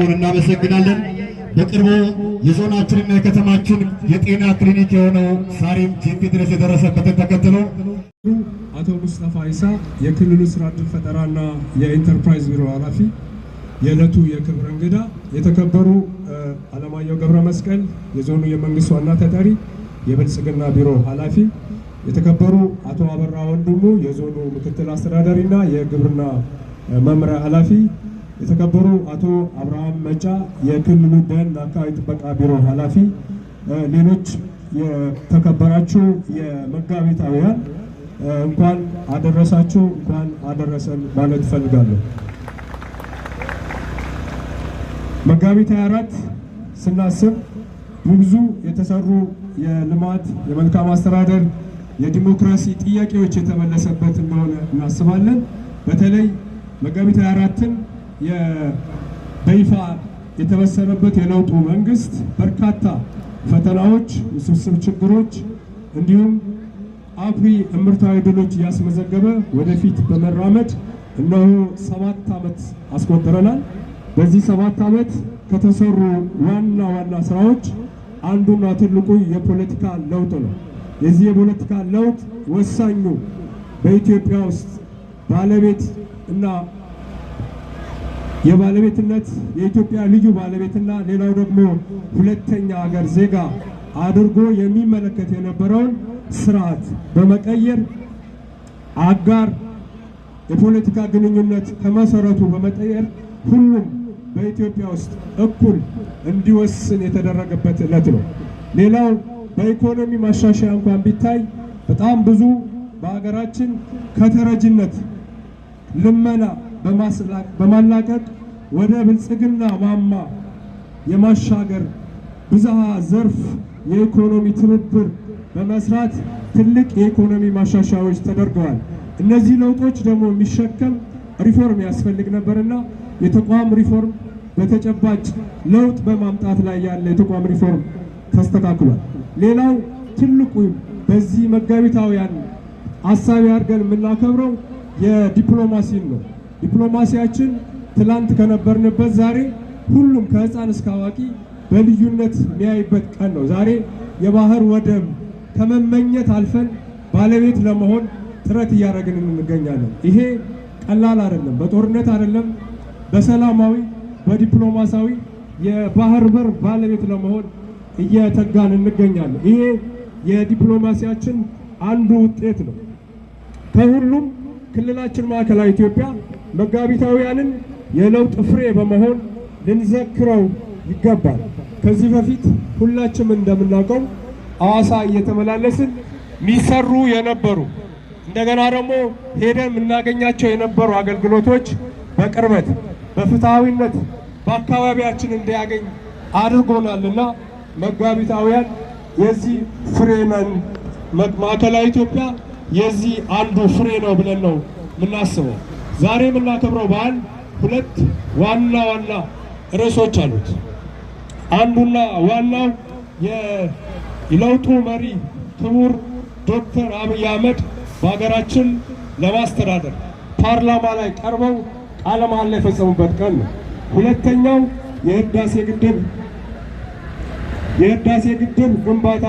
እናመሰግናለን። በቅርቡ የዞናችንና የከተማችን የጤና ክሊኒክ የሆነው ሳሪም ጂፒ ድረስ የደረሰበትን ተከትሎ አቶ ሙስጠፋ ኢሳ የክልሉ ስራ ዕድል ፈጠራና የኢንተርፕራይዝ ቢሮ ኃላፊ፣ የዕለቱ የክብር እንግዳ የተከበሩ አለማየሁ ገብረ መስቀል የዞኑ የመንግስት ዋና ተጠሪ የብልጽግና ቢሮ ኃላፊ፣ የተከበሩ አቶ አበራ ወንድሙ የዞኑ ምክትል አስተዳዳሪና የግብርና መምሪያ ኃላፊ፣ የተከበሩ አቶ አብርሃም መጫ የክልሉ ደን አካባቢ ጥበቃ ቢሮ ኃላፊ፣ ሌሎች የተከበራችሁ የመጋቢታውያን እንኳን አደረሳችሁ እንኳን አደረሰን ማለት እፈልጋለሁ። መጋቢት 24 ስናስብ ብዙ የተሰሩ የልማት የመልካም አስተዳደር የዲሞክራሲ ጥያቄዎች የተመለሰበት እንደሆነ እናስባለን። በተለይ መጋቢት 24ን በይፋ የተበሰረበት የለውጡ መንግስት በርካታ ፈተናዎች፣ ውስብስብ ችግሮች እንዲሁም አኩሪ እምርታዊ ድሎች እያስመዘገበ ወደፊት በመራመድ እነሆ 7 ዓመት አስቆጥረናል። በዚህ 7 ዓመት ከተሰሩ ዋና ዋና ስራዎች አንዱና ትልቁ የፖለቲካ ለውጥ ነው። የዚህ የፖለቲካ ለውጥ ወሳኙ በኢትዮጵያ ውስጥ ባለቤት እና የባለቤትነት የኢትዮጵያ ልዩ ባለቤትና ሌላው ደግሞ ሁለተኛ ሀገር ዜጋ አድርጎ የሚመለከት የነበረውን ስርዓት በመቀየር አጋር የፖለቲካ ግንኙነት ከመሰረቱ በመቀየር ሁሉም በኢትዮጵያ ውስጥ እኩል እንዲወስን የተደረገበት ዕለት ነው። ሌላው በኢኮኖሚ ማሻሻያ እንኳን ቢታይ በጣም ብዙ በሀገራችን ከተረጅነት ልመና በማላቀቅ ወደ ብልጽግና ማማ የማሻገር ብዝሃ ዘርፍ የኢኮኖሚ ትብብር በመስራት ትልቅ የኢኮኖሚ ማሻሻያዎች ተደርገዋል። እነዚህ ለውጦች ደግሞ የሚሸከም ሪፎርም ያስፈልግ ነበርና የተቋም ሪፎርም በተጨባጭ ለውጥ በማምጣት ላይ ያለ የተቋም ሪፎርም ተስተካክሏል። ሌላው ትልቁ በዚህ መጋቢታውያን አሳቢ አድርገን የምናከብረው የዲፕሎማሲን ነው። ዲፕሎማሲያችን ትላንት ከነበርንበት ዛሬ ሁሉም ከህፃን እስከ አዋቂ በልዩነት የሚያይበት ቀን ነው። ዛሬ የባህር ወደብ ከመመኘት አልፈን ባለቤት ለመሆን ጥረት እያደረግን እንገኛለን። ይሄ ቀላል አይደለም። በጦርነት አይደለም፣ በሰላማዊ በዲፕሎማሲያዊ የባህር በር ባለቤት ለመሆን እየተጋን እንገኛለን። ይሄ የዲፕሎማሲያችን አንዱ ውጤት ነው። ከሁሉም ክልላችን ማዕከላዊ ኢትዮጵያ መጋቢታውያንን የለውጥ ፍሬ በመሆን ልንዘክረው ይገባል። ከዚህ በፊት ሁላችንም እንደምናውቀው ሐዋሳ እየተመላለስን የሚሰሩ የነበሩ እንደገና ደግሞ ሄደን የምናገኛቸው የነበሩ አገልግሎቶች በቅርበት በፍትሃዊነት በአካባቢያችን እንዲያገኝ አድርጎናልና መጋቢታውያን የዚህ ፍሬ ነን። ማዕከላዊ ኢትዮጵያ የዚህ አንዱ ፍሬ ነው ብለን ነው የምናስበው። ዛሬ የምናከብረው በዓል 2 ዋና ዋና ርዕሶች አሉት። አንዱና ዋናው የለውጡ መሪ ክቡር ዶክተር አብይ አህመድ በሀገራችን ለማስተዳደር ፓርላማ ላይ ቀርበው ቃለ መሃላ የፈጸሙበት ቀን ነው። ሁለተኛው የህዳሴ ግድብ ግንባታ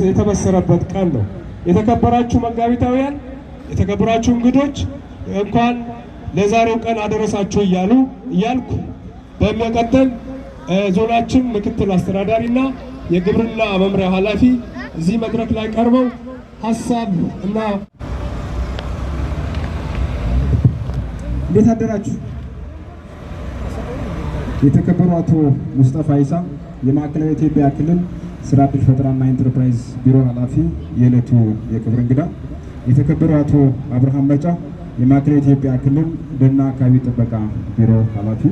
የተበሰረበት ቀን ነው። የተከበራችሁ መጋቢታውያን፣ የተከበራችሁ እንግዶች እንኳን ለዛሬው ቀን አደረሳችሁ እያልኩ በመቀጠል ዞናችን ምክትል አስተዳዳሪና የግብርና መምሪያ ኃላፊ እዚህ መድረክ ላይ ቀርበው ሀሳብ እና እንዴት አደራችሁ? የተከበሩ አቶ ሙስጠፋ ኢሳ የማዕከላዊ ኢትዮጵያ ክልል ስራ ዕድል ፈጠራና ኢንተርፕራይዝ ቢሮ ኃላፊ፣ የዕለቱ የክብር እንግዳ፣ የተከበሩ አቶ አብርሃም መጫ የማዕከላዊ ኢትዮጵያ ክልል ደንና አካባቢ ጥበቃ ቢሮ ኃላፊ፣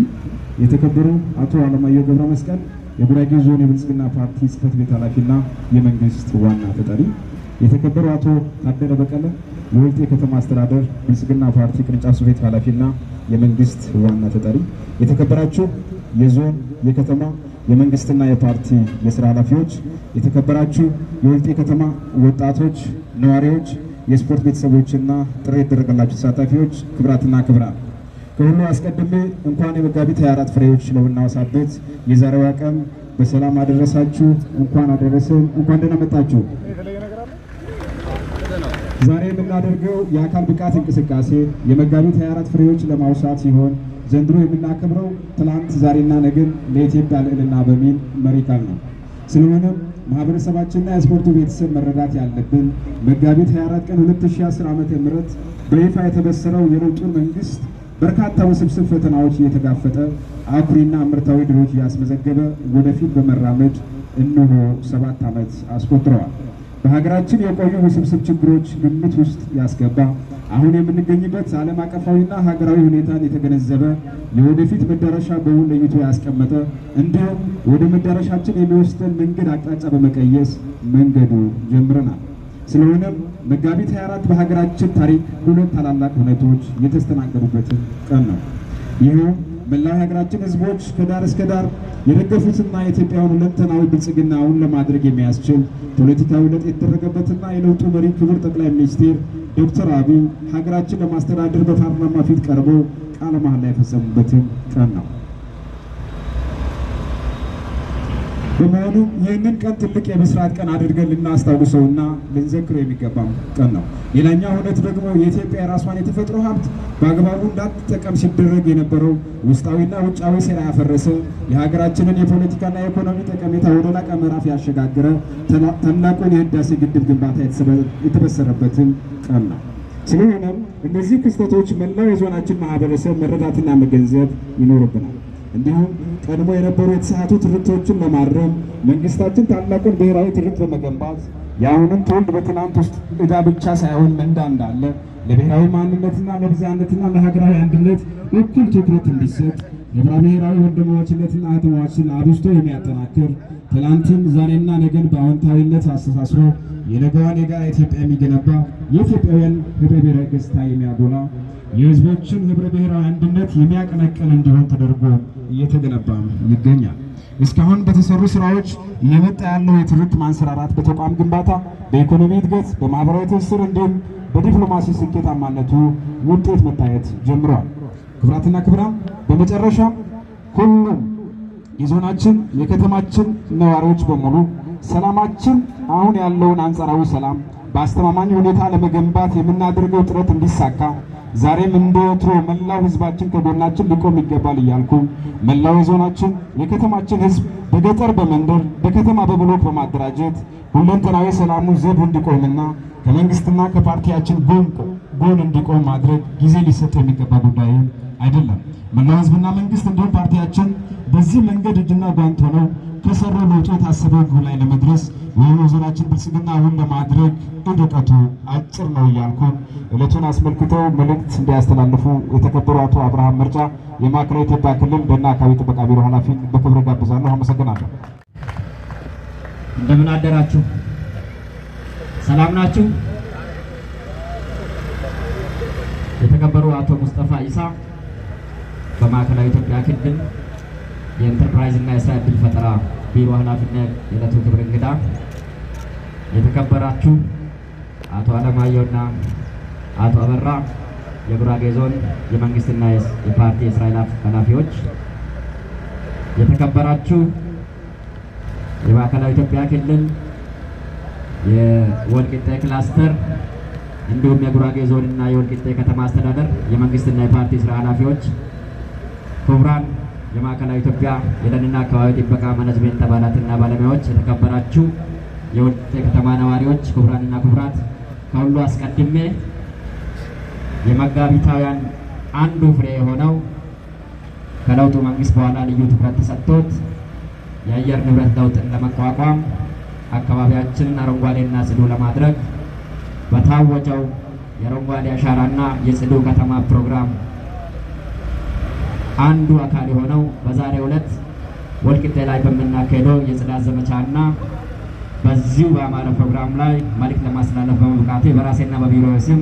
የተከበሩ አቶ አለማየሁ ገብረ መስቀል የጉራጌ ዞን የብልጽግና ፓርቲ ጽሕፈት ቤት ኃላፊና የመንግስት ዋና ተጠሪ፣ የተከበሩ አቶ ታደለ በቀለ የወልጤ ከተማ አስተዳደር ብልጽግና ፓርቲ ቅርንጫፍ ጽሕፈት ቤት ኃላፊና የመንግስት ዋና ተጠሪ፣ የተከበራችሁ የዞን የከተማ የመንግስትና የፓርቲ የስራ ኃላፊዎች፣ የተከበራችሁ የወልጤ ከተማ ወጣቶች፣ ነዋሪዎች፣ የስፖርት ቤተሰቦችና ጥሪ የተደረገላችሁ ተሳታፊዎች፣ ክብራትና ክብራን ከሁሉ አስቀድሜ እንኳን የመጋቢት 24 ፍሬዎች ለምናወሳበት የዛሬዋ ቀን በሰላም አደረሳችሁ፣ እንኳን አደረሰን፣ እንኳን ደህና መጣችሁ። ዛሬ የምናደርገው የአካል ብቃት እንቅስቃሴ የመጋቢት 24 ፍሬዎች ለማውሳት ሲሆን ዘንድሮ የምናከብረው ትላንት ዛሬና ነገን ለኢትዮጵያ ልዕልና በሚል መሪ ቃል ነው። ስለሆነም ማህበረሰባችንና የስፖርቱ ቤተሰብ መረዳት ያለብን መጋቢት 24 ቀን 2010 ዓ.ም በይፋ የተበሰረው የለውጡን መንግስት በርካታ ውስብስብ ፈተናዎች እየተጋፈጠ አኩሪና ምርታዊ ድሎች እያስመዘገበ ወደፊት በመራመድ እነሆ 7 ዓመት አስቆጥረዋል። በሀገራችን የቆዩ ውስብስብ ችግሮች ግምት ውስጥ ያስገባ አሁን የምንገኝበት ዓለም አቀፋዊና ሀገራዊ ሁኔታን የተገነዘበ የወደፊት መዳረሻ በውል ለይቶ ያስቀመጠ እንዲሁም ወደ መዳረሻችን የሚወስደን መንገድ አቅጣጫ በመቀየስ መንገዱ ጀምረናል። ስለሆነም መጋቢት 24 በሀገራችን ታሪክ ሁለት ታላላቅ ሁነቶች የተስተናገዱበትን ቀን ነው። ይህም መላው የሀገራችን ህዝቦች ከዳር እስከ ዳር የደገፉትና የኢትዮጵያን ሁለንተናዊ ብልጽግናውን ለማድረግ የሚያስችል ፖለቲካዊ ለውጥ የተደረገበትና የለውጡ መሪ ክቡር ጠቅላይ ሚኒስትር ዶክተር አብይ ሀገራችን ለማስተዳደር በፓርላማ ፊት ቀርበው ቃለ መሃላ የፈጸሙበትን ቀን ነው። በመሆኑም ይህንን ቀን ትልቅ የብስራት ቀን አድርገን ልናስታውሰውና ልንዘክረው የሚገባም ቀን ነው። ሌላኛው እውነት ደግሞ የኢትዮጵያ የራሷን የተፈጥሮ ሀብት በአግባቡ እንዳትጠቀም ሲደረግ የነበረው ውስጣዊና ውጫዊ ሴራ ያፈረሰ የሀገራችንን የፖለቲካና የኢኮኖሚ ጠቀሜታ ወደ ላቀ ምዕራፍ ያሸጋገረ ታላቁን የህዳሴ ግድብ ግንባታ የተበሰረበትን ቀን ነው። ስለሆነም እነዚህ ክስተቶች መላው የዞናችን ማህበረሰብ መረዳትና መገንዘብ ይኖርብናል። እንዲሁም ቀድሞ የነበሩ የተሳሳቱ ትርክቶችን ለማረም መንግስታችን ታላቁን ብሔራዊ ትርክት በመገንባት የአሁኑን ትውልድ በትናንት ውስጥ ዕዳ ብቻ ሳይሆን ምንዳ እንዳለ ለብሔራዊ ማንነትና ለብዝሃነትና ለሀገራዊ አንድነት እኩል ትኩረት እንዲሰጥ ህብረ ብሔራዊ ወንድማማችነትና እህትማማችነትን አብዝቶ የሚያጠናክር ትላንትም ዛሬና ነገን በአዎንታዊነት አስተሳስሮ የነገዋን የጋራ ኢትዮጵያ የሚገነባ የኢትዮጵያውያን ህብረ ብሔራዊ ገጽታ የሚያጎላ የህዝቦችን ህብረ ብሔራዊ አንድነት የሚያቀነቅን እንዲሆን ተደርጎ እየተገነባ ይገኛል። እስካሁን በተሰሩ ስራዎች እየመጣ ያለው የትርክት ማንሰራራት በተቋም ግንባታ፣ በኢኮኖሚ እድገት፣ በማህበራዊ ትስስር እንዲሁም በዲፕሎማሲ ስኬታማነቱ ውጤት መታየት ጀምሯል። ክቡራትና ክቡራን፣ በመጨረሻም ሁሉም የዞናችን የከተማችን ነዋሪዎች በሙሉ ሰላማችን አሁን ያለውን አንጻራዊ ሰላም በአስተማማኝ ሁኔታ ለመገንባት የምናደርገው ጥረት እንዲሳካ ዛሬም እንደ ወትሮ መላው ህዝባችን ከጎናችን ሊቆም ይገባል እያልኩ መላው የዞናችን የከተማችን ህዝብ በገጠር በመንደር በከተማ በብሎክ በማደራጀት ሁለንተናዊ ሰላሙ ዘብ እንዲቆምና ከመንግስትና ከፓርቲያችን ጎን እንዲቆም ማድረግ ጊዜ ሊሰጥ የሚገባ ጉዳይ አይደለም። መላው ህዝብና መንግስት እንዲሁም ፓርቲያችን በዚህ መንገድ እጅና ጓንት ሆነው ከሰሩ ለውጡ የታሰበው ግብ ላይ ለመድረስ ወይም የዞናችን ብልጽግና አሁን ለማድረግ ርቀቱ አጭር ነው እያልኩ ዕለቱን አስመልክተው መልእክት እንዲያስተላልፉ የተከበሩ አቶ አብርሃም መርጫ የማዕከላዊ ኢትዮጵያ ክልል ደንና አካባቢ ጥበቃ ቢሮ ኃላፊ በክብር ጋብዛለሁ። አመሰግናለሁ። እንደምን አደራችሁ? ሰላም ናችሁ? የተከበሩ አቶ ሙስጠፋ ኢሳ በማዕከላዊ ኢትዮጵያ ክልል የኢንተርፕራይዝ እና የስራ ዕድል ፈጠራ ቢሮ ኃላፊነት የዕለቱ ክብር እንግዳ፣ የተከበራችሁ አቶ አለማየሁና አቶ አበራ የጉራጌ ዞን የመንግስትና የፓርቲ የስራ ኃላፊዎች፣ የተከበራችሁ የማዕከላዊ ኢትዮጵያ ክልል የወልቂጤ ክላስተር እንዲሁም የጉራጌ ዞንና የወልቂጤ ከተማ አስተዳደር የመንግስትና የፓርቲ ስራ ኃላፊዎች፣ ክቡራን የማዕከላዊ ኢትዮጵያ የደንና አካባቢ ጥበቃ ማኔጅመንት አባላትና ባለሙያዎች፣ የተከበራችሁ የወልቂጤ ከተማ ነዋሪዎች፣ ክቡራንና ክቡራት፣ ከሁሉ አስቀድሜ የመጋቢታውያን አንዱ ፍሬ የሆነው ከለውጡ መንግስት በኋላ ልዩ ትኩረት ተሰጥቶት የአየር ንብረት ለውጥን ለመቋቋም አካባቢያችንን አረንጓዴና ጽዱ ለማድረግ በታወጀው የአረንጓዴ አሻራና የጽዱ ከተማ ፕሮግራም አንዱ አካል የሆነው በዛሬው ዕለት ወልቂጤ ላይ በምናካሄደው የጽዳት ዘመቻና በዚሁ በአማረ ፕሮግራም ላይ መልዕክት ለማስተላለፍ በመብቃቴ በራሴና በቢሮው ስም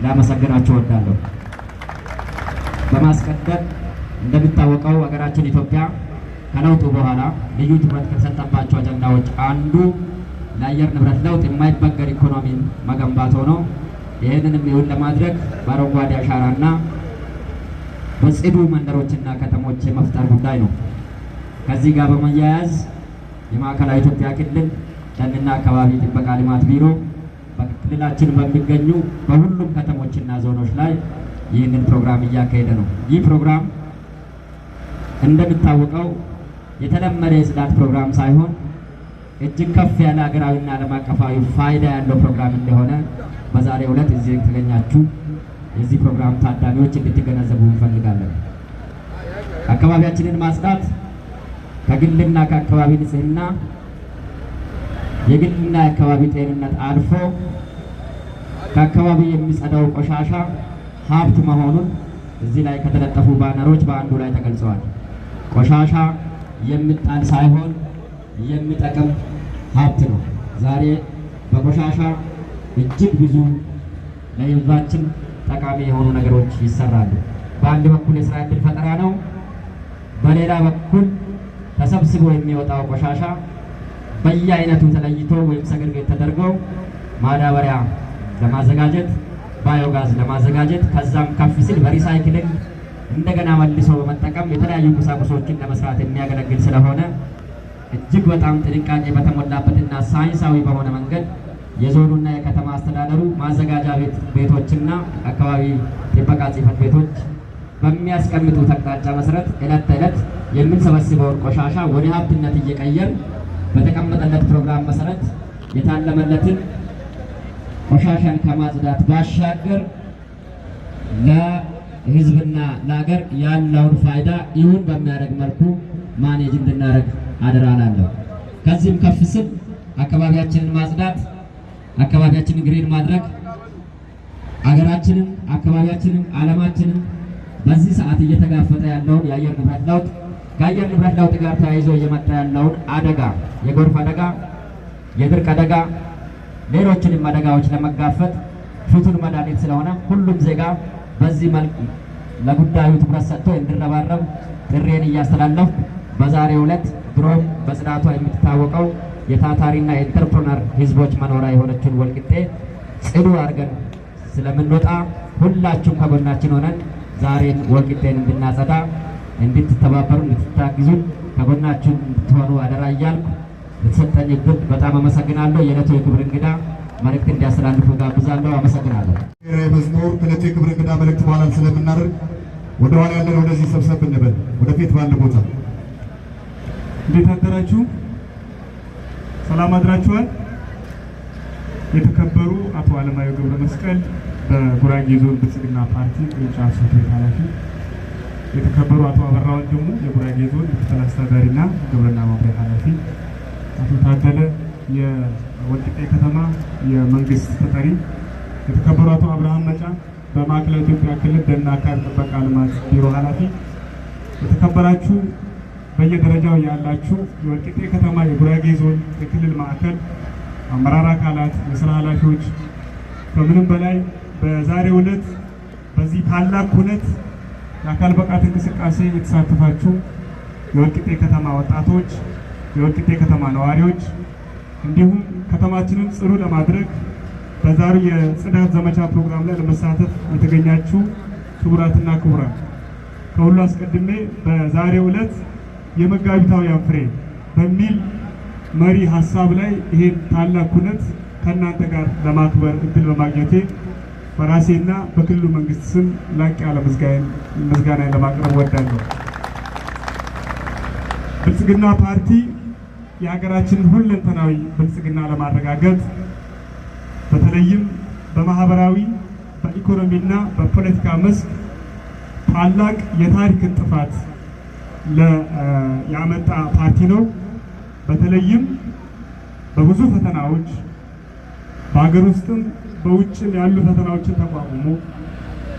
ላመሰግናችሁ እወዳለሁ። በማስቀደም እንደሚታወቀው ሀገራችን ኢትዮጵያ ከለውጡ በኋላ ልዩ ትኩረት ከተሰጠባቸው አጀንዳዎች አንዱ ለአየር ንብረት ለውጥ የማይበገር ኢኮኖሚን መገንባት ሆኖ ይህንንም ይሁን ለማድረግ በአረንጓዴ አሻራና በጽዱ መንደሮችና ከተሞች የመፍጠር ጉዳይ ነው። ከዚህ ጋር በመያያዝ የማዕከላዊ ኢትዮጵያ ክልል ደንና አካባቢ ጥበቃ ልማት ቢሮ በክልላችን በሚገኙ በሁሉም ከተሞችና ዞኖች ላይ ይህንን ፕሮግራም እያካሄደ ነው። ይህ ፕሮግራም እንደሚታወቀው የተለመደ የጽዳት ፕሮግራም ሳይሆን እጅግ ከፍ ያለ ሀገራዊና ዓለም አቀፋዊ ፋይዳ ያለው ፕሮግራም እንደሆነ በዛሬው ዕለት እዚህ የተገኛችሁ የዚህ ፕሮግራም ታዳሚዎች እንድትገነዘቡ እንፈልጋለን። አካባቢያችንን ማጽዳት ከግልና ከአካባቢ ንጽህና የግልና የአካባቢ ጤንነት አልፎ ከአካባቢ የሚጸዳው ቆሻሻ ሀብት መሆኑን እዚህ ላይ ከተለጠፉ ባነሮች በአንዱ ላይ ተገልጸዋል። ቆሻሻ የሚጣል ሳይሆን የሚጠቅም ሀብት ነው። ዛሬ በቆሻሻ እጅግ ብዙ ለሕዝባችን ጠቃሚ የሆኑ ነገሮች ይሰራሉ። በአንድ በኩል የስራ ዕድል ፈጠራ ነው። በሌላ በኩል ተሰብስቦ የሚወጣው ቆሻሻ በየአይነቱ ተለይቶ ወይም ሰግርጌት ተደርገው ማዳበሪያ ለማዘጋጀት፣ ባዮጋዝ ለማዘጋጀት ከዛም ከፍ ሲል በሪሳይክሊንግ እንደገና መልሶ በመጠቀም የተለያዩ ቁሳቁሶችን ለመስራት የሚያገለግል ስለሆነ እጅግ በጣም ጥንቃቄ በተሞላበትና ሳይንሳዊ በሆነ መንገድ የዞኑና የከተማ አስተዳደሩ ማዘጋጃ ቤቶችና አካባቢ ጥበቃ ጽሕፈት ቤቶች በሚያስቀምጡት አቅጣጫ መሰረት ዕለት ተዕለት የምንሰበስበውን ቆሻሻ ወደ ሀብትነት እየቀየር በተቀመጠለት ፕሮግራም መሰረት የታለመለትን ቆሻሻን ከማጽዳት ባሻገር ለሕዝብና ለሀገር ያለውን ፋይዳ ይሁን በሚያደርግ መልኩ ማኔጅ እንድናደርግ አደራ እላለሁ። ከዚህም ከፍ ስል አካባቢያችንን ማጽዳት፣ አካባቢያችንን ግሪን ማድረግ አገራችንን፣ አካባቢያችንን፣ ዓለማችንን በዚህ ሰዓት እየተጋፈጠ ያለውን የአየር ንብረት ለውጥ ከአየር ንብረት ለውጥ ጋር ተያይዞ እየመጣ ያለውን አደጋ፣ የጎርፍ አደጋ፣ የድርቅ አደጋ፣ ሌሎችንም አደጋዎች ለመጋፈጥ ፍቱን መድኃኒት ስለሆነ ሁሉም ዜጋ በዚህ መልክ ለጉዳዩ ትኩረት ሰጥቶ እንዲረባረብ ጥሬን እያስተላለፍኩ በዛሬው ዕለት ድሮም በጽዳቷ የምትታወቀው የታታሪና የኢንተርፕረነር ህዝቦች መኖሪያ የሆነችን ወልቂጤ ጽዱ አድርገን ስለምንወጣ ሁላችሁም ከጎናችን ሆነን ዛሬን ወልቂጤን እንድናጸዳ እንድትተባበሩ እንድትታግዙን ከጎናችን እንድትሆኑ አደራ እያልኩ ለተሰጠኝ ዕድል በጣም አመሰግናለሁ። የዕለቱ የክብር እንግዳ መልእክት እንዲያስተላልፉ ጋብዛለሁ። አመሰግናለሁ። መዝሙር ዕለቱ የክብር እንግዳ መልእክት በኋላ ስለምናደርግ ወደ ኋላ ያለን ወደዚህ ሰብሰብ እንበል፣ ወደፊት ባለ ቦታ። እንዴት አደራችሁ? ሰላም አድራችኋል? የተከበሩ አቶ አለማየሁ ገብረ መስቀል በጉራጌ ዞን ብልጽግና ፓርቲ ቅርንጫፍ ጽሕፈት ቤት ኃላፊ፣ የተከበሩ አቶ አበራ ወንድሙ የጉራጌ ዞን ምክትል አስተዳዳሪና ግብርና መምሪያ ኃላፊ፣ አቶ ታደለ የወልቂጤ ከተማ የመንግስት ተጠሪ፣ የተከበሩ አቶ አብርሃም መጫ በማዕከላዊ ኢትዮጵያ ክልል ደንና አካባቢ ጥበቃ ልማት ቢሮ ኃላፊ፣ የተከበራችሁ በየደረጃው ያላችሁ የወልቂጤ ከተማ የጉራጌ ዞን የክልል ማዕከል አመራር አካላት፣ የስራ ኃላፊዎች፣ ከምንም በላይ በዛሬው ዕለት በዚህ ታላቅ ሁነት የአካል ብቃት እንቅስቃሴ የተሳተፋችሁ የወልቂጤ ከተማ ወጣቶች፣ የወልቂጤ ከተማ ነዋሪዎች እንዲሁም ከተማችንን ጽዱ ለማድረግ በዛሬው የጽዳት ዘመቻ ፕሮግራም ላይ ለመሳተፍ የተገኛችሁ ክቡራትና ክቡራን፣ ከሁሉ አስቀድሜ በዛሬው ዕለት የመጋቢታውያን ፍሬ በሚል መሪ ሀሳብ ላይ ይሄን ታላቅ ኩነት ከእናንተ ጋር ለማክበር እድል በማግኘቴ በራሴና በክልሉ መንግስት ስም ላቅ ያለ ምስጋና ለማቅረብ እወዳለሁ። ብልጽግና ፓርቲ የሀገራችንን ሁለንተናዊ ብልጽግና ለማረጋገጥ በተለይም በማህበራዊ፣ በኢኮኖሚና በፖለቲካ መስክ ታላቅ የታሪክ ጥፋት ያመጣ ፓርቲ ነው። በተለይም በብዙ ፈተናዎች በሀገር ውስጥም በውጭም ያሉ ፈተናዎችን ተቋቁሞ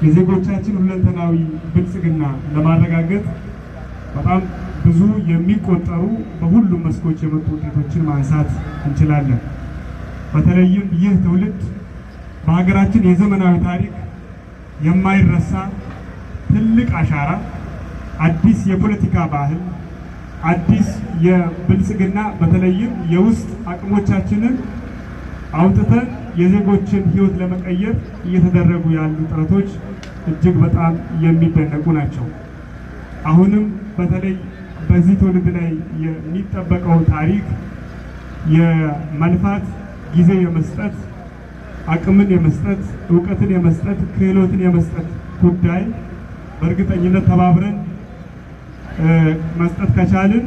የዜጎቻችን ሁለንተናዊ ብልጽግና ለማረጋገጥ በጣም ብዙ የሚቆጠሩ በሁሉም መስኮች የመጡ ውጤቶችን ማንሳት እንችላለን። በተለይም ይህ ትውልድ በሀገራችን የዘመናዊ ታሪክ የማይረሳ ትልቅ አሻራ፣ አዲስ የፖለቲካ ባህል፣ አዲስ የብልጽግና በተለይም የውስጥ አቅሞቻችንን አውጥተን የዜጎችን ሕይወት ለመቀየር እየተደረጉ ያሉ ጥረቶች እጅግ በጣም የሚደነቁ ናቸው። አሁንም በተለይ በዚህ ትውልድ ላይ የሚጠበቀው ታሪክ የመልፋት ጊዜ የመስጠት አቅምን የመስጠት እውቀትን የመስጠት ክህሎትን የመስጠት ጉዳይ በእርግጠኝነት ተባብረን መስጠት ከቻልን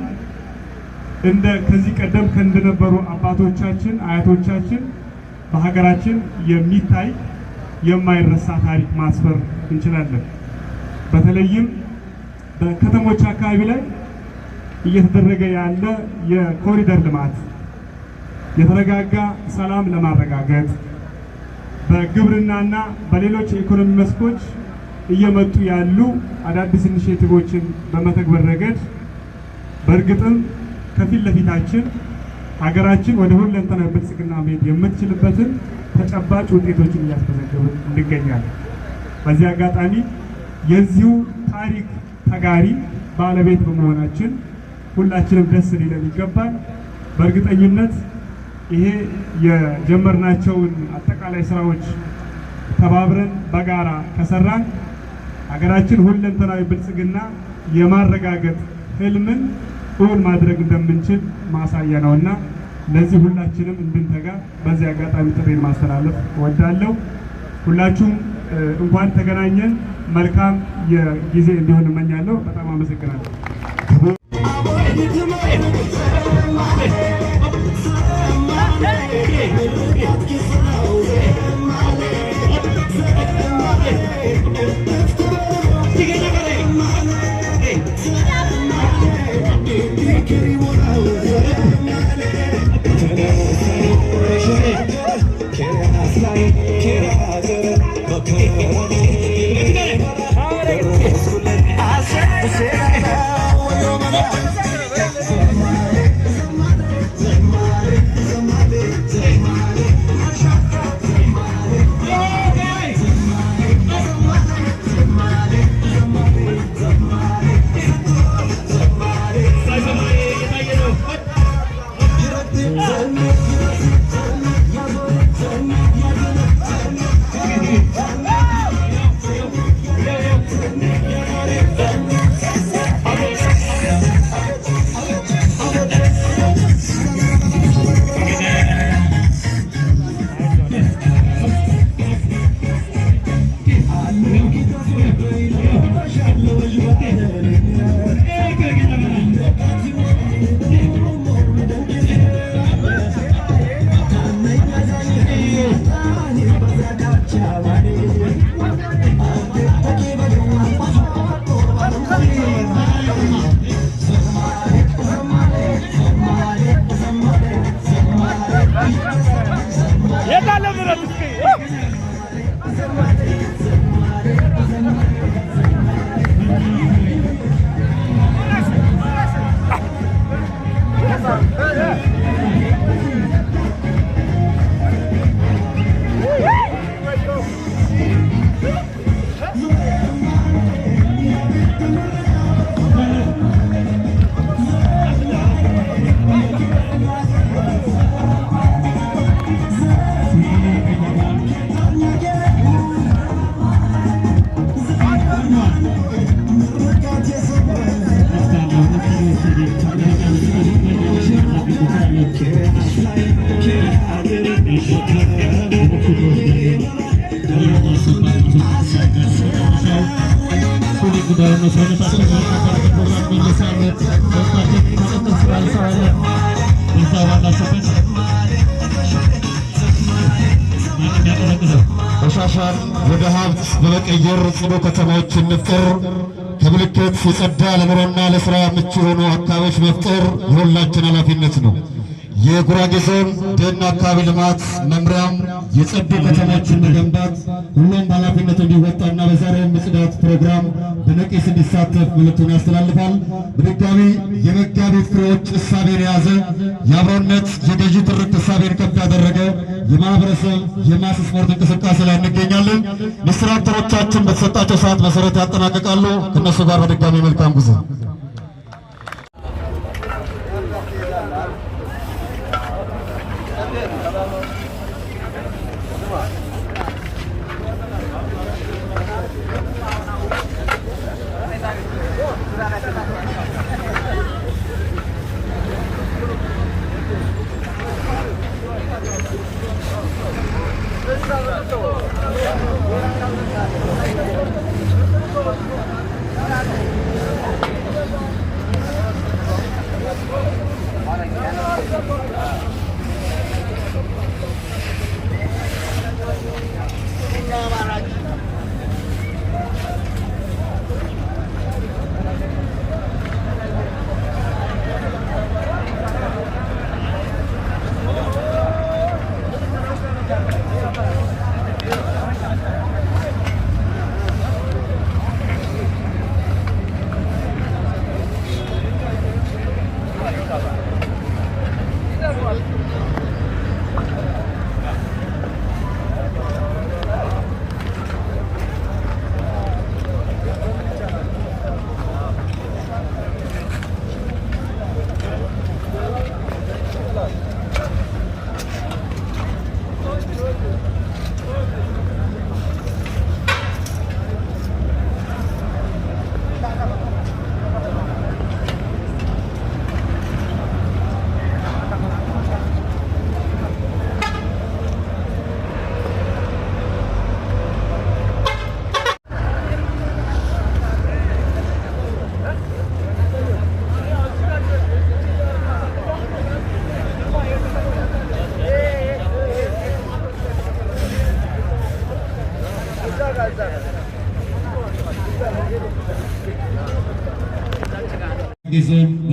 እንደ ከዚህ ቀደም እንደነበሩ አባቶቻችን አያቶቻችን በሀገራችን የሚታይ የማይረሳ ታሪክ ማስፈር እንችላለን። በተለይም በከተሞች አካባቢ ላይ እየተደረገ ያለ የኮሪደር ልማት የተረጋጋ ሰላም ለማረጋገጥ በግብርናና በሌሎች የኢኮኖሚ መስኮች እየመጡ ያሉ አዳዲስ ኢኒሼቲቮችን በመተግበር ረገድ በእርግጥም ከፊት ለፊታችን ሀገራችን ወደ ሁለንተናዊ ብልጽግና መሄድ የምትችልበትን ተጨባጭ ውጤቶችን እያስመዘገብን እንገኛለን። በዚህ አጋጣሚ የዚሁ ታሪክ ተጋሪ ባለቤት በመሆናችን ሁላችንም ደስ ሊለን ይገባል። በእርግጠኝነት ይሄ የጀመርናቸውን አጠቃላይ ስራዎች ተባብረን በጋራ ከሰራን ሀገራችን ሁለንተናዊ ብልጽግና የማረጋገጥ ህልምን እውን ማድረግ እንደምንችል ማሳያ ነውና ለዚህ ሁላችንም እንድንተጋ በዚህ አጋጣሚ ጥሪን ማስተላለፍ እወዳለሁ። ሁላችሁም እንኳን ተገናኘን። መልካም የጊዜ እንዲሆን እመኛለሁ። በጣም አመሰግናለሁ። ቆሻሻን ወደ ሀብት በመቀየር ጽዱ ከተማዎችን መፍጠር ከምልክት የጸዳ ለኑሮና ለስራ ምቹ የሆኑ አካባቢዎች መፍጠር የሁላችን ኃላፊነት ነው። የጉራጌ ዞን ደን አካባቢ ልማት መምሪያም የጸዱ ከተሞችን መገንባት ሁሉም ኃላፊነቱ እንዲወጣና በዛሬው የጽዳት ፕሮግራም በነቂስ እንዲሳተፍ መልእክቱን ያስተላልፋል። በድጋሚ የመጋቢት ፍሬዎች እሳቤን የያዘ የአብሮነት የገዢ ትርክት እሳቤን ከፍ ያደረገ የማህበረሰብ የማስ ስፖርት እንቅስቃሴ ላይ እንገኛለን። ኢንስትራክተሮቻችን በተሰጣቸው ሰዓት መሰረት ያጠናቀቃሉ። ከነሱ ጋር በድጋሚ መልካም ጉዞ።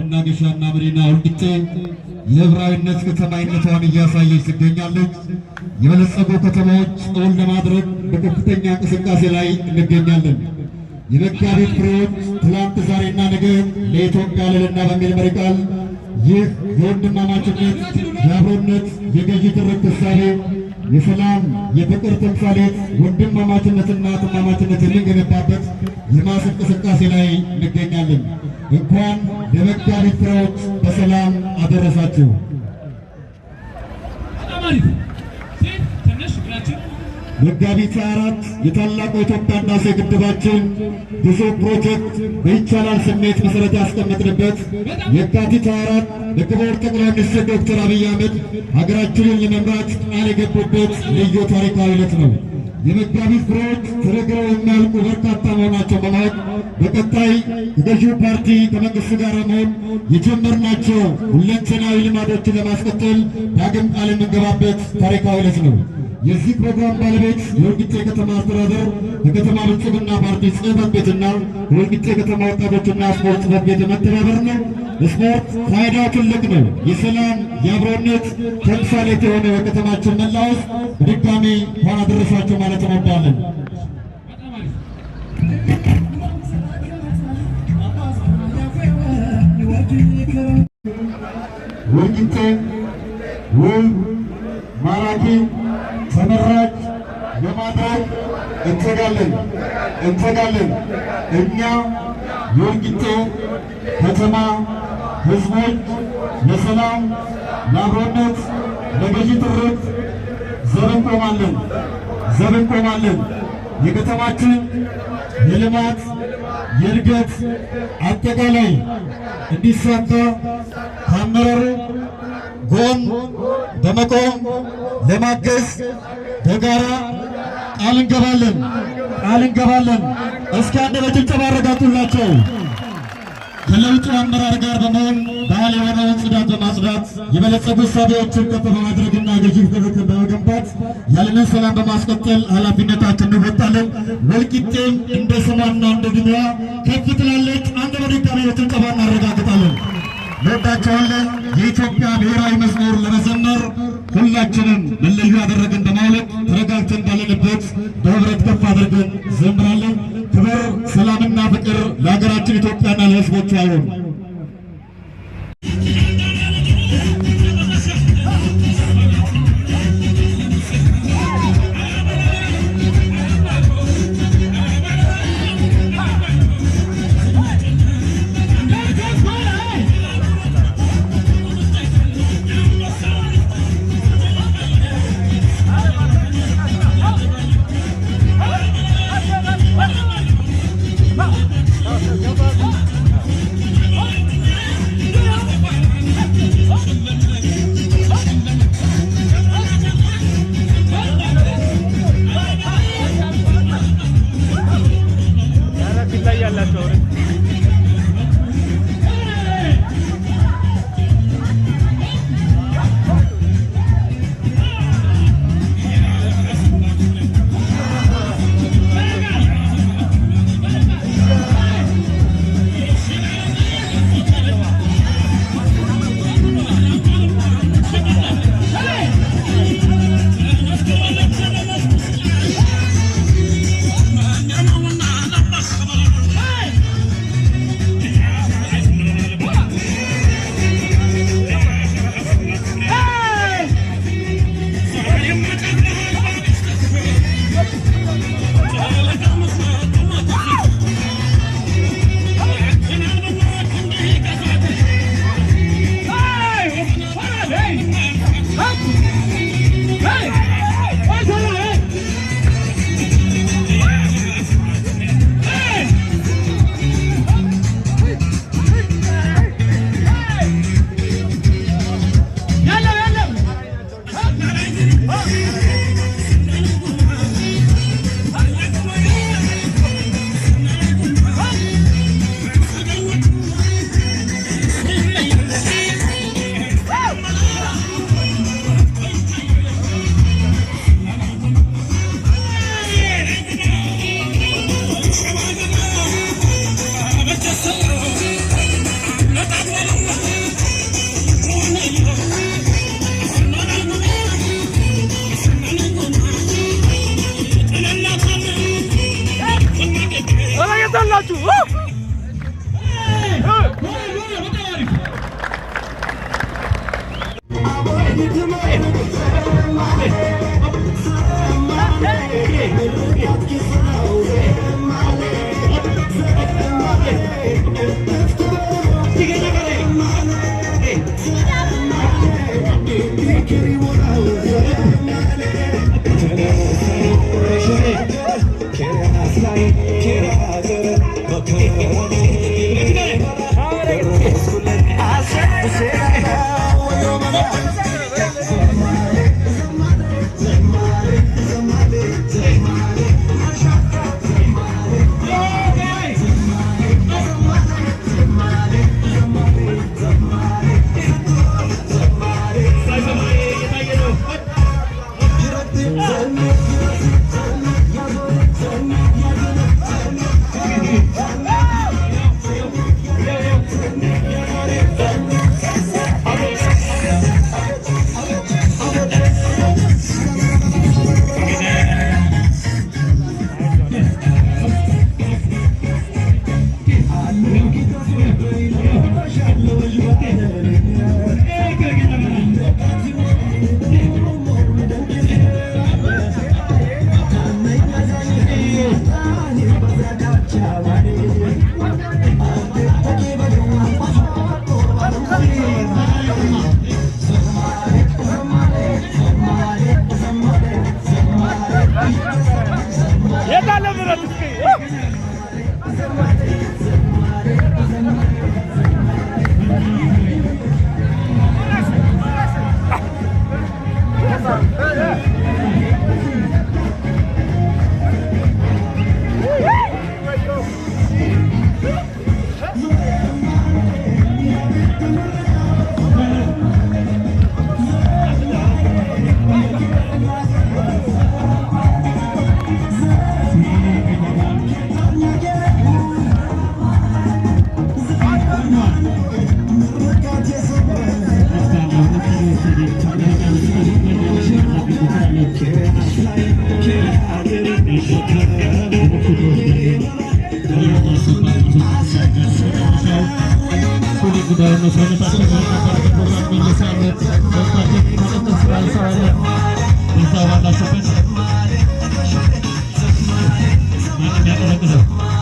መናገሻና መዲና ወልቂጤ የህብራዊነት ከተማይነቷን እያሳየች ትገኛለች። የበለጸጉ ከተማዎች እውን ለማድረግ በከፍተኛ እንቅስቃሴ ላይ እንገኛለን። የመጋቢት ፍሬዎች ትላንት ዛሬና ነገ ለኢትዮጵያ ልዕልና በሚል መሪ ቃል ይህ የወንድማማችነት የአብሮነት የገዢ ትርክት እሳቤ የሰላም የፍቅር ተምሳሌት ወንድማማችነትና ትማማችነት የሚገነባበት የማስ እንቅስቃሴ ላይ እንገኛለን። እንኳን ለመጋቢት ፍሬዎች በሰላም አደረሳችሁ። መጋቢት 24 የታላቁ የኢትዮጵያ ህዳሴ ግድባችን ብዙ ፕሮጀክት በይቻላል ስሜት መሰረት ያስቀመጥንበት የካቲት 24 በክቡር ጠቅላይ ሚኒስትር ዶክተር አብይ አህመድ ሀገራችንን ለመምራት ቃል የገቡበት ልዩ ታሪካዊ ዕለት ነው። የመጋቢት ፍሬዎች ተነግረው የሚያልቁ በርካታ መሆናቸው በማወቅ በቀጣይ ከገዢው ፓርቲ ከመንግስት ጋር መሆን የጀመርናቸው ሁለንተናዊ ልማዶችን ለማስቀጠል ዳግም ቃል የምንገባበት ታሪካዊ ዕለት ነው። የዚህ ፕሮግራም ባለቤት የወልቂጤ ከተማ አስተዳደር የከተማ ብልጽግና ፓርቲ ጽሕፈት ቤትና የወልቂጤ ከተማ ወጣቶችና ስፖርት ጽሕፈት ቤት መተባበር ነው። ስፖርት ፋይዳው ትልቅ ነው። የሰላም የአብሮነት ተምሳሌት የሆነ የከተማችን መላወስ በድጋሚ እንኳን አደረሳችሁ ማለት እንወዳለን። ወልቂጤ ውብ ማራኪ ተመራጭ ለማድረግ እንተጋለን። እኛ የወልቂጤ ከተማ ህዝቦች ለሰላም፣ ለአብሮነት፣ ለገዢ ትርክት ዘብ እንቆማለን። የከተማችን የልማት የእድገት አጠቃላይ እንዲሳካ ከአመራሩ ጎን በመቆም ለማገዝ በጋራ ቃል እንገባለን። እስኪ አንድ በጭብጨባ አረጋጡላቸው። ከለውጡ አመራር ጋር በመሆን ባህል የሆነውን ጽዳት በማጽዳት የበለጸጉ እሳቤዎችን ከፍ በማድረግና ገዢ ትርክትን በመገንባት ያለንን ሰላም በማስቀጠል ኃላፊነታችንን እንወጣለን። ወልቂጤም እንደ ስሟና እንደ ዕድሜዋ ከፍ ትላለች። አንድ በድጋሚ በጭብጨባ እናረጋግጣለን። እንወዳቸዋለን። የኢትዮጵያ ብሔራዊ መዝሙር ለመዘመር ሁላችንም መለዮ ያደረገን በማውለቅ ተረጋግተን ባለንበት በህብረት ከፍ አድርገን ዘምራለን። ክብር፣ ሰላምና ፍቅር ለሀገራችን ኢትዮጵያና ለሕዝቦቿ ይሁን።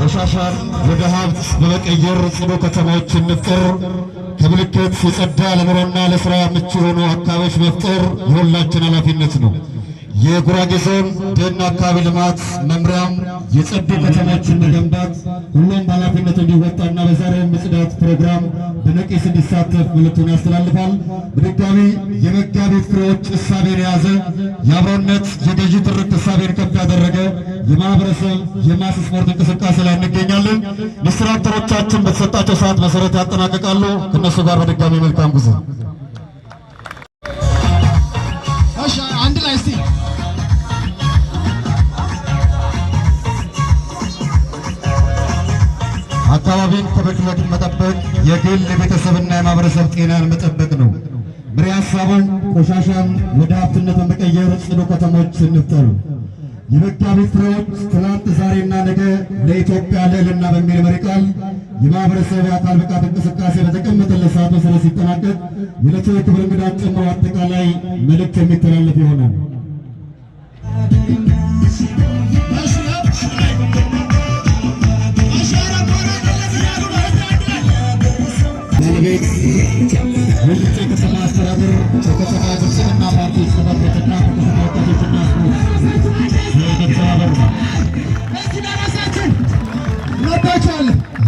ቆሻሻን ወደ ሀብት በመቀየር ጽዱ ከተማዎችን መፍጠር ከምልክት የጸዳ ለኑሮና ለስራ ምቹ የሆኑ አካባቢዎች መፍጠር የሁላችን ኃላፊነት ነው። የጉራጌ ዞን ደን አካባቢ ልማት መምሪያም የጸዱ ከተሞችን መገንባት ሁሉም በኃላፊነት እንዲወጣና በዛሬው የጽዳት ፕሮግራም በነቂስ እንዲሳተፍ መልእክቱን ያስተላልፋል። በድጋሚ የመጋቢት ፍሬዎች እሳቤን የያዘ የአብሮነት የገዢ ትርክት እሳቤን ከፍ ያደረገ የማህበረሰብ የማስ ስፖርት እንቅስቃሴ ላይ እንገኛለን። ኢንስትራክተሮቻችን በተሰጣቸው ሰዓት መሰረት ያጠናቀቃሉ። ከነሱ ጋር በድጋሚ መልካም ጉዞ። አንድ ላይ እስቲ አካባቢን ከብክለት መጠበቅ የግል የቤተሰብና የማህበረሰብ ጤናን መጠበቅ ነው። መሪ ሀሳቡ ቆሻሻን ወደ ሀብትነት በመቀየር ጽዱ ከተሞች እንፍጠር። የመጋቢት ፍሬዎች ትናንት ዛሬና ነገ ለኢትዮጵያ ልዕልና በሚል መሪ ቃል የማህበረሰብ የአካል ብቃት እንቅስቃሴ በተቀመጠለት ሰዓት መሰረት ሲጠናቀቅ የዕለቱ የክብር እንግዳን ጨምሮ አጠቃላይ መልእክት የሚተላለፍ ይሆናል። ባለቤት የወልቂጤ ከተማ አስተዳደር የከተማ ብልጽግና ፓርቲ ጽሕፈት ቤትና ከተማ ወጣቶችና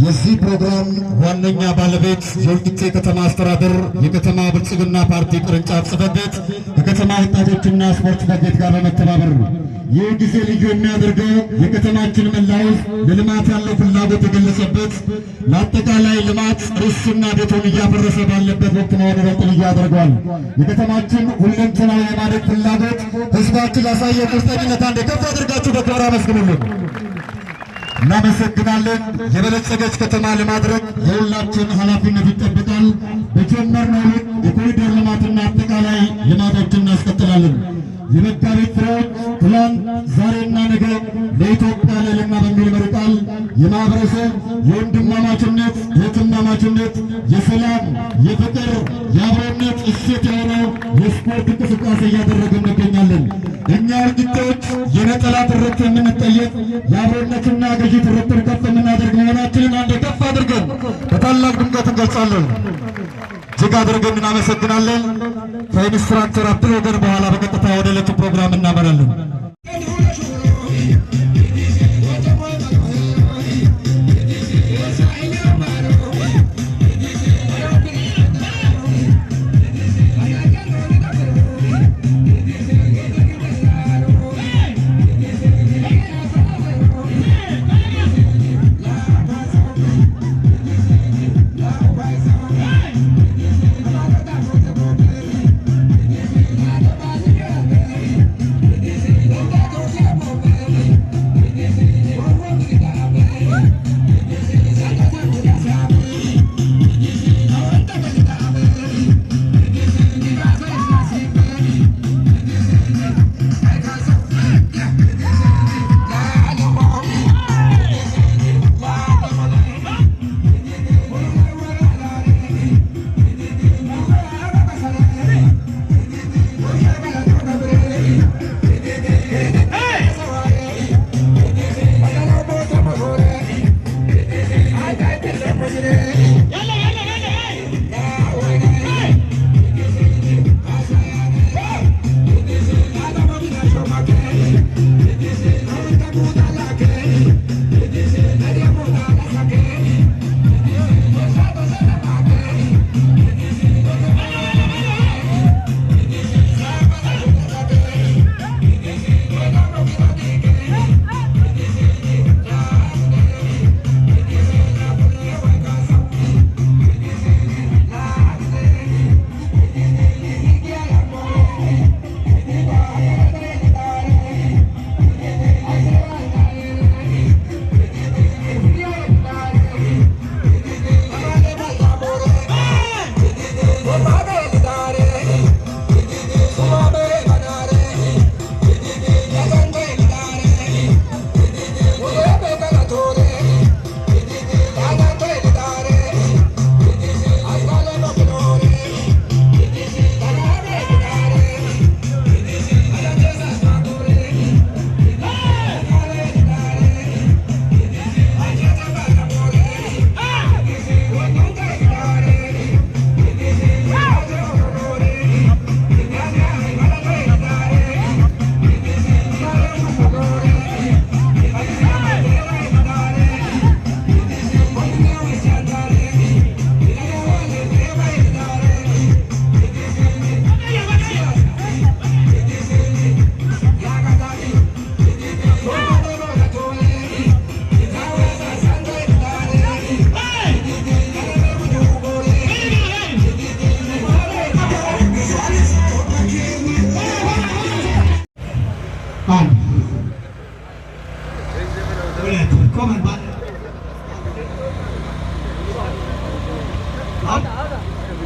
የዚህ ፕሮግራም ዋነኛ ባለቤት የወልቂጤ ከተማ አስተዳደር የከተማ ብልጽግና ፓርቲ ቅርንጫፍ ጽሕፈት ቤት ከከተማ ወጣቶችና ስፖርት ጽሕፈት ቤት ጋር በመተባበር ነው። ይህ ጊዜ ልዩ የሚያደርገው የከተማችን መላው ለልማት ያለው ፍላጎት የገለጸበት ለአጠቃላይ ልማት ርስና ቤቱን እያፈረሰ ባለበት ወቅት መሆኑ ልዩ ያደርገዋል። የከተማችን ሁለንተናዊ የማደግ ፍላጎት ሕዝባችን ያሳየው ቁርጠኝነት አንድ ከፍ አድርጋችሁ በክብር አመስግኑልን። እናመሰግናለን። የበለጸገች ከተማ ለማድረግ የሁላችን ኃላፊነት ይጠበቃል። በጀመርነው የኮሪደር ልማትና አጠቃላይ ልማቶችን እናስቀጥላለን። የመጋቢት ፍሬዎች ትላንት ዛሬና ነገ ለኢትዮጵያ ልዕልና በሚል መሪ ቃል የማህበረሰብ የወንድማማችነት፣ የእህትማማችነት፣ የሰላም፣ የፍቅር፣ የአብሮነት እሴት የሆነው የስፖርት እንቅስቃሴ እያደረግን እንገኛለን። እኛ ወልቂጤዎች የነጠላ ትርክት የምንጠየቅ የአብሮነትና ገዢ ትርክትን ከፍ የምናደርግ መሆናችንን አንድ ከፍ አድርገን በታላቅ ድምቀት እንገልጻለን። እጅግ አድርገን እናመሰግናለን። ከኢንስትራክተር አብዱል ወገን በኋላ በቀጥታ ወደ ዕለቱ ፕሮግራም እናመራለን።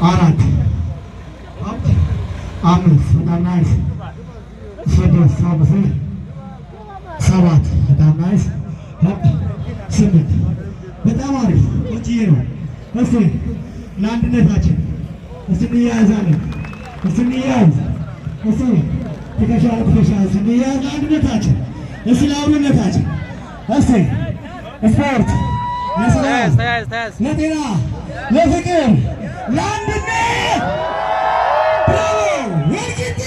አራት አምስት በጣም ናይስ። ስድስት ሰባት በጣም ናይስ። ስምንት በጣም አሪፍ ቆንጆዬ ነው። እስቲ ለአንድነታችን እስቲ እንያያዛለን። እስቲ እንያያዝ። እስቲ ትከሻ ለትከሻ እስቲ እንያያዝ ለአንድነታችን፣ እስቲ ለአብሮነታችን። እስቲ ስፖርት ለሰላም፣ ለጤና፣ ለፍቅር፣ ለአንድነት ብራቮ ወልቂጤ።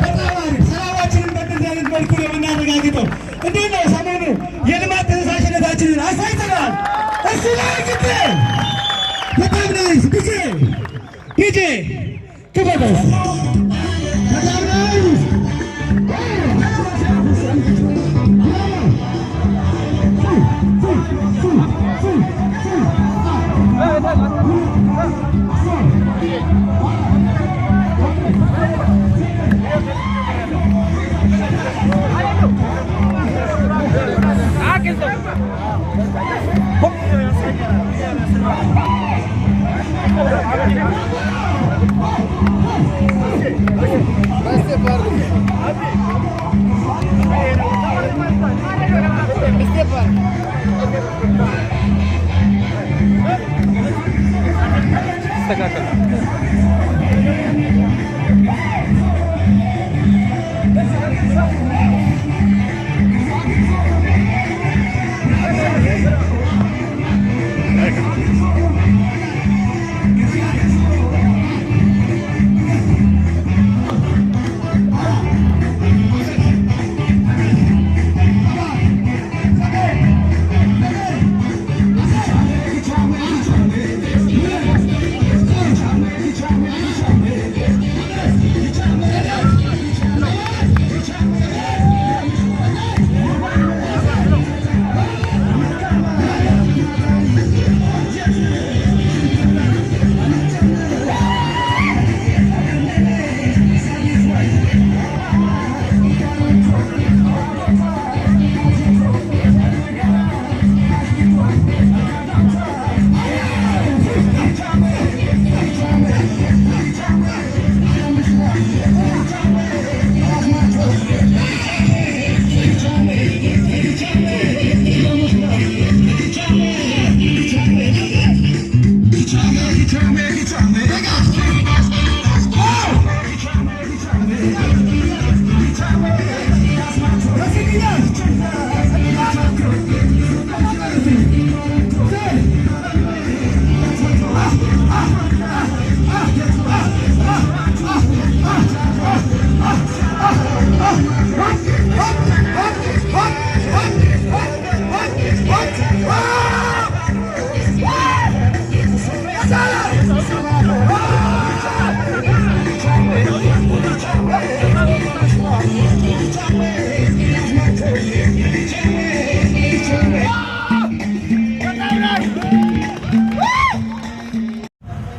በጣም አሪፍ። ሰላማችንን በእንደዚህ አይነት መልኩ ነው የምናረጋግጠው። እንዴት ነው ሰሞኑ የልማት ተነሳሽነታችንን አሳይተናል። እስቲ ለወልቂጤ በጣም ናይስ። ዲጄ ክበበስ በጣም ናይስ። ይስተካከል።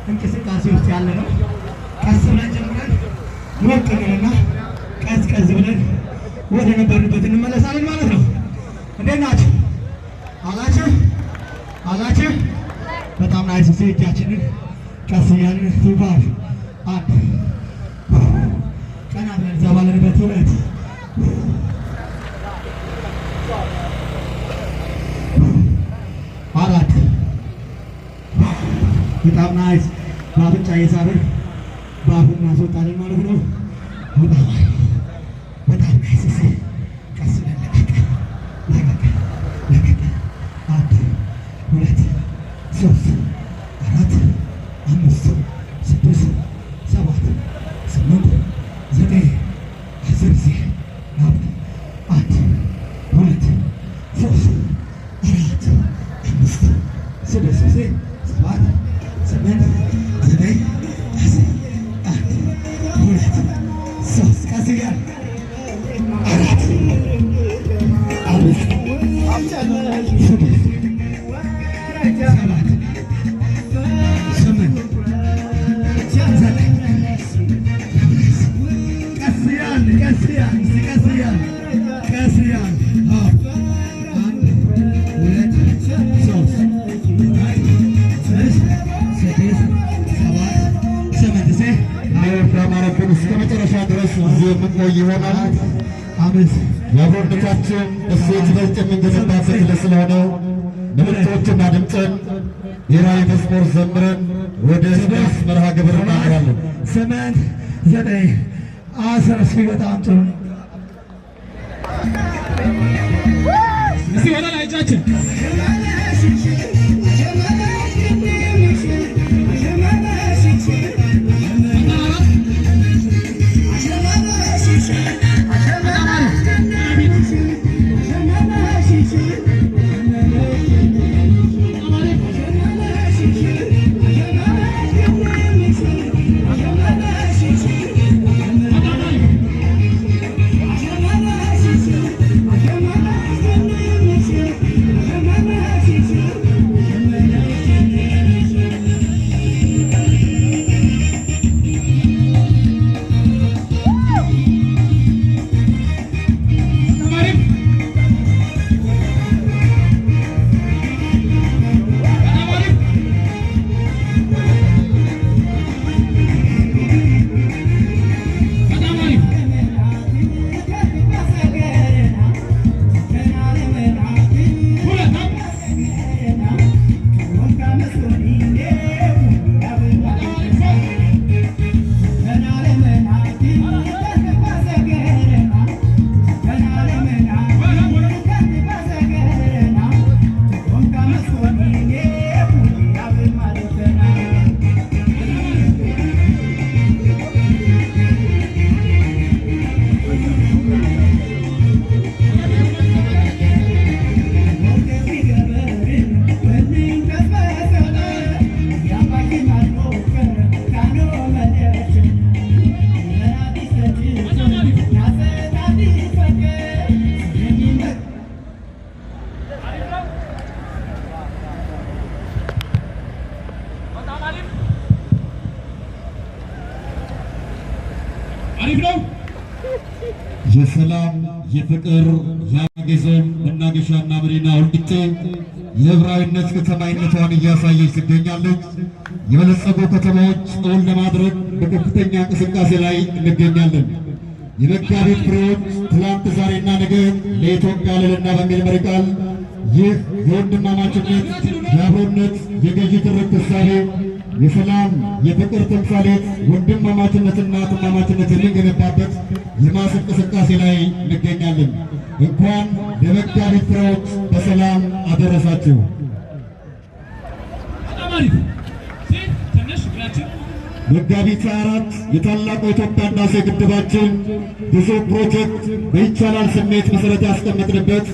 እንቅስቃሴ ውስጥ ያለ ነው። ቀስ ብለን ጀምረን ሞቅ ብለንና ቀዝቀዝ ብለን ወደ ነበርንበት እንመለሳለን ማለት ነው። እንዴት ናችሁ? አላችሁ? በጣም ናይስ። እጃችንን ቀስ እያልን ሲባል አንድ ቀና ብለን እዛ ባለንበት ሁለት አራት በጣም ናይስ። በአፍንጫ እየሳብን በአፉ እናስወጣለን ማለት ነው። በጣም ናይስ። ቀስ ብለን ለቀቀ አንድ ሁለት ሶስት አራት አምስት ስድስት ሰባት ስምንት ዘጠኝ 10 ጊዜ አንድ ሁለት ሶስት አራት አምስት ስድስት ጊዜ ሰባት ስምንት ዘጠኝ 10 አንድ ሁለት ሶስት ቀስ እያልን አራት አምስት ስድስት ሰባት ስምንት ዘጠኝ ቀስ እያልን አንድ ሁለት ሶስት ስድስት ሰባት ስምንት ያማረብን እስከ መጨረሻ ድረስ እዚህ የምንቆይ ይሆናል። የአብሮነታችን እሴት ይበልጥ የምንገነባበት ዕለት ስለሆነ ምልክቶችን አድምጠን ብሔራዊ መዝሙር ዘምረን ወደ ስደት መርሃ ግብር እናመራለን። 8 9 10 በጣም ጥሩ ነው። እስቲ ወደ ላይ እጃችን አሪፍ ነው። የሰላም የፍቅር የአገዞን መናገሻና መዲና ወልቂጤ የህብራዊነት ከተማይነቷን እያሳየች ትገኛለች። የበለጸጉ ከተማዎች እውን ለማድረግ በከፍተኛ እንቅስቃሴ ላይ እንገኛለን። የመጋቢት ፍሬዎች ትላንት ዛሬና ነገ ለኢትዮጵያ ልዕልና በሚል መሪ ቃል ይህ የወንድማማችነት የአብሮነት የገዢ ትርክት እሳቤ የሰላም የፍቅር ተምሳሌት ወንድማማችነትና ትማማችነት የሚገነባበት የማስ እንቅስቃሴ ላይ እንገኛለን። እንኳን ለመጋቢት ፍሬዎች በሰላም አደረሳችሁ። መጋቢት 24 የታላቁ የኢትዮጵያ ህዳሴ ግድባችን ብዙ ፕሮጀክት በይቻላል ስሜት መሰረት ያስቀመጥንበት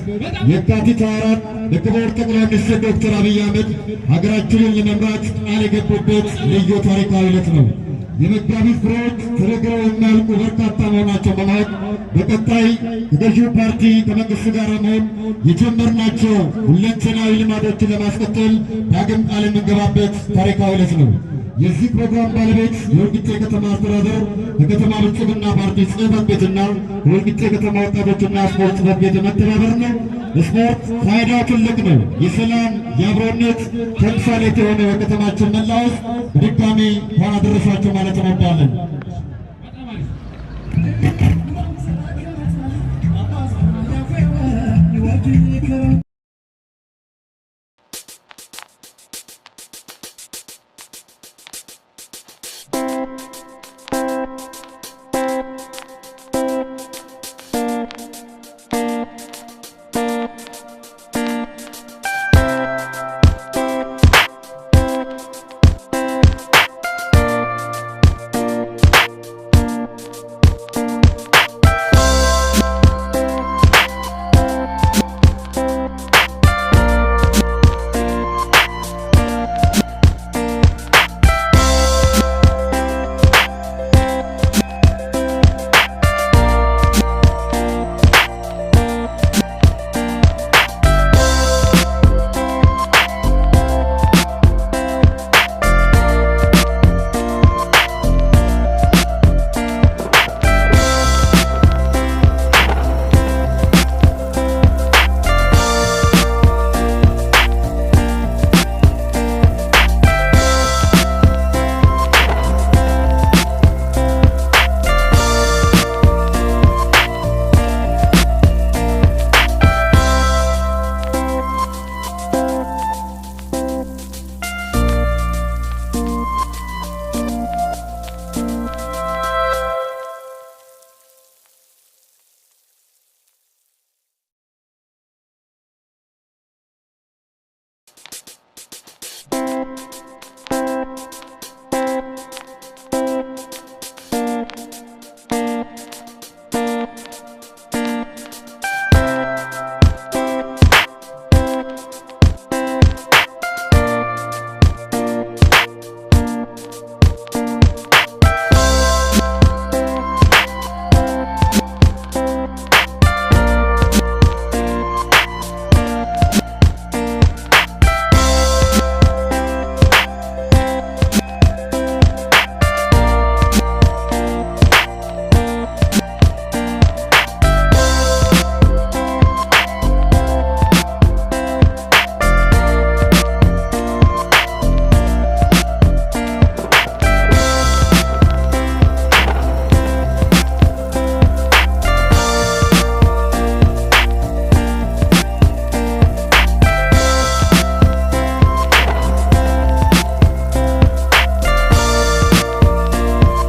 የካቲት 24 በክቡር ጠቅላይ ሚኒስትር ዶክተር አብይ አህመድ ሀገራችንን ለመምራት ቃል የገቡበት ልዩ ታሪካዊ ዕለት ነው። የመጋቢት ፍሬዎች ተነግረው የሚያልቁ በርካታ መሆናቸው በማወቅ በቀጣይ ከገዢው ፓርቲ ከመንግስት ጋር በመሆን የጀመርናቸው ሁለንተናዊ ልማዶችን ለማስቀጠል ዳግም ቃል የምንገባበት ታሪካዊ ዕለት ነው። የዚህ ፕሮግራም ባለቤት የወልቂጤ ከተማ አስተዳደር የከተማ ብልጽግና ፓርቲ ጽሕፈት ቤትና የወልቂጤ ከተማ ወጣቶችና ስፖርት ጽሕፈት ቤት መተባበር ነው። ስፖርት ፋይዳው ትልቅ ነው። የሰላም የአብሮነት ተምሳሌት የሆነ የከተማችን መላወስ በድጋሚ እንኳን አደረሳችሁ ማለት እንወዳለን።